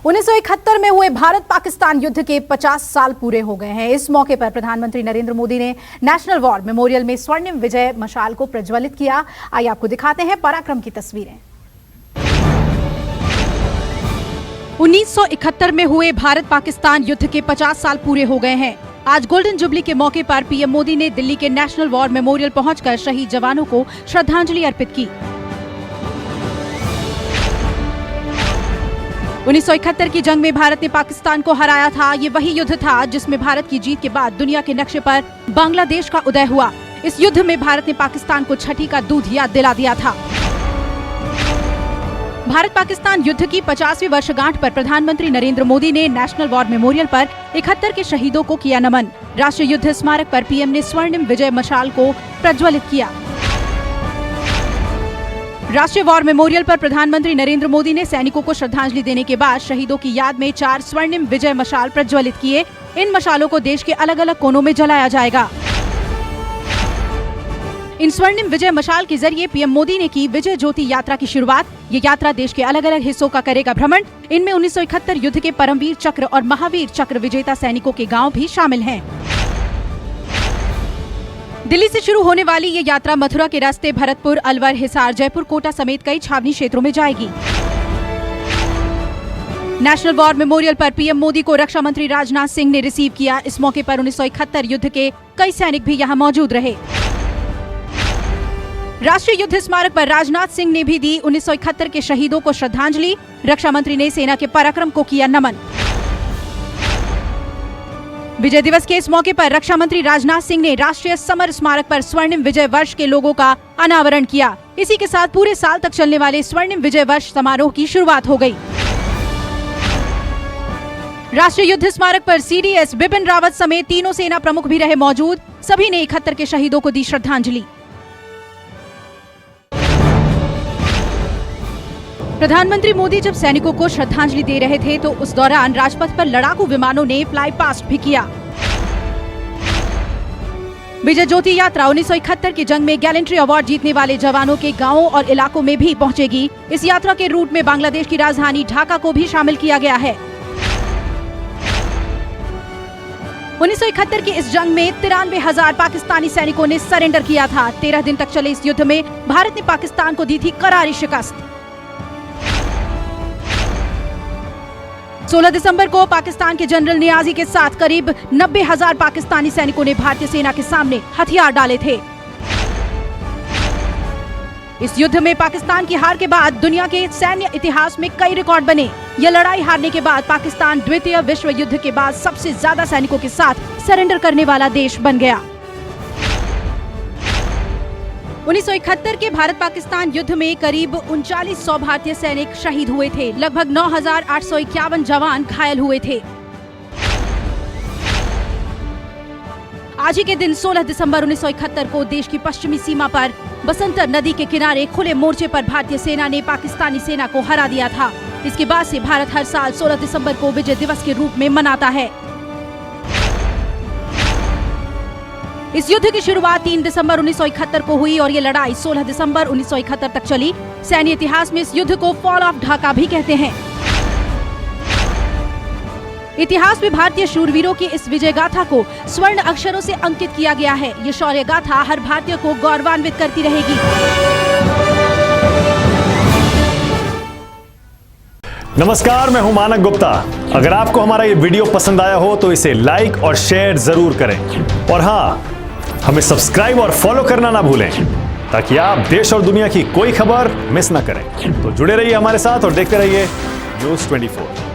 1971 में हुए भारत पाकिस्तान युद्ध के 50 साल पूरे हो गए हैं। इस मौके पर प्रधानमंत्री नरेंद्र मोदी ने नेशनल वॉर मेमोरियल में स्वर्णिम विजय मशाल को प्रज्वलित किया। आइए आपको दिखाते हैं पराक्रम की तस्वीरें। 1971 में हुए भारत पाकिस्तान युद्ध के 50 साल पूरे हो गए हैं। आज गोल्डन जुबली के मौके पर पीएम मोदी ने दिल्ली के नेशनल वॉर मेमोरियल पहुंचकर शहीद जवानों को श्रद्धांजलि अर्पित की। 1971 की जंग में भारत ने पाकिस्तान को हराया था। ये वही युद्ध था जिसमें भारत की जीत के बाद दुनिया के नक्शे पर बांग्लादेश का उदय हुआ। इस युद्ध में भारत ने पाकिस्तान को छठी का दूध याद दिला दिया था। भारत पाकिस्तान युद्ध की 50वीं वर्षगांठ पर प्रधानमंत्री नरेंद्र मोदी ने नेशनल वॉर मेमोरियल पर 71 के शहीदों को किया नमन। राष्ट्रीय युद्ध स्मारक पर पीएम ने स्वर्णिम विजय मशाल को प्रज्वलित किया। राष्ट्रीय वॉर मेमोरियल पर प्रधानमंत्री नरेंद्र मोदी ने सैनिकों को श्रद्धांजलि देने के बाद शहीदों की याद में 4 स्वर्णिम विजय मशाल प्रज्वलित किए। इन मशालों को देश के अलग अलग कोनों में जलाया जाएगा। इन स्वर्णिम विजय मशाल के जरिए पीएम मोदी ने की विजय ज्योति यात्रा की शुरुआत। ये यात्रा देश के अलग अलग हिस्सों का करेगा भ्रमण। इनमें 1971 युद्ध के परमवीर चक्र और महावीर चक्र विजेता सैनिकों के गांव भी शामिल हैं। दिल्ली से शुरू होने वाली ये यात्रा मथुरा के रास्ते भरतपुर, अलवर, हिसार, जयपुर, कोटा समेत कई छावनी क्षेत्रों में जाएगी। नेशनल वॉर मेमोरियल पर पीएम मोदी को रक्षा मंत्री राजनाथ सिंह ने रिसीव किया। इस मौके पर 1971 युद्ध के कई सैनिक भी यहाँ मौजूद रहे। राष्ट्रीय युद्ध स्मारक पर राजनाथ सिंह ने भी दी 1971 के शहीदों को श्रद्धांजलि। रक्षा मंत्री ने सेना के पराक्रम को किया नमन। विजय दिवस के इस मौके पर रक्षा मंत्री राजनाथ सिंह ने राष्ट्रीय समर स्मारक पर स्वर्णिम विजय वर्ष के लोगों का अनावरण किया। इसी के साथ पूरे साल तक चलने वाले स्वर्णिम विजय वर्ष समारोह की शुरुआत हो गई। राष्ट्रीय युद्ध स्मारक पर सीडीएस बिपिन रावत समेत तीनों सेना प्रमुख भी रहे मौजूद। सभी ने 71 के शहीदों को दी श्रद्धांजलि। प्रधानमंत्री मोदी जब सैनिकों को श्रद्धांजलि दे रहे थे तो उस दौरान राजपथ पर लड़ाकू विमानों ने फ्लाई पास्ट भी किया। विजय ज्योति यात्रा 1971 की जंग में गैलेंट्री अवार्ड जीतने वाले जवानों के गांवों और इलाकों में भी पहुंचेगी। इस यात्रा के रूट में बांग्लादेश की राजधानी ढाका को भी शामिल किया गया है। 1971 की इस जंग में 93,000 पाकिस्तानी सैनिकों ने सरेंडर किया था। 13 दिन तक चले इस युद्ध में भारत ने पाकिस्तान को दी थी करारी शिकस्त। 16 दिसंबर को पाकिस्तान के जनरल नियाजी के साथ करीब 90,000 पाकिस्तानी सैनिकों ने भारतीय सेना के सामने हथियार डाले थे। इस युद्ध में पाकिस्तान की हार के बाद दुनिया के सैन्य इतिहास में कई रिकॉर्ड बने। यह लड़ाई हारने के बाद पाकिस्तान द्वितीय विश्व युद्ध के बाद सबसे ज्यादा सैनिकों के साथ सरेंडर करने वाला देश बन गया। 1971 के भारत पाकिस्तान युद्ध में करीब 3900 भारतीय सैनिक शहीद हुए थे। लगभग 9,851 जवान घायल हुए थे। आज ही के दिन 16 दिसंबर 1971 को देश की पश्चिमी सीमा पर बसंतर नदी के किनारे खुले मोर्चे पर भारतीय सेना ने पाकिस्तानी सेना को हरा दिया था। इसके बाद से भारत हर साल 16 दिसंबर को विजय दिवस के रूप में मनाता है। इस युद्ध की शुरुआत 3 दिसंबर 1971 को हुई और ये लड़ाई 16 दिसंबर 1971 तक चली। सैन्य इतिहास में इस युद्ध को फॉल ऑफ ढाका भी कहते हैं। इतिहास में भारतीय शूरवीरों की इस विजय गाथा को स्वर्ण अक्षरों से अंकित किया गया है। ये शौर्य गाथा हर भारतीय को गौरवान्वित करती रहेगी। नमस्कार, मैं हूं मानक गुप्ता। अगर आपको हमारा ये वीडियो पसंद आया हो तो इसे लाइक और शेयर जरूर करें और हाँ, हमें सब्सक्राइब और फॉलो करना ना भूलें ताकि आप देश और दुनिया की कोई खबर मिस ना करें। तो जुड़े रहिए हमारे साथ और देखते रहिए न्यूज़ 24।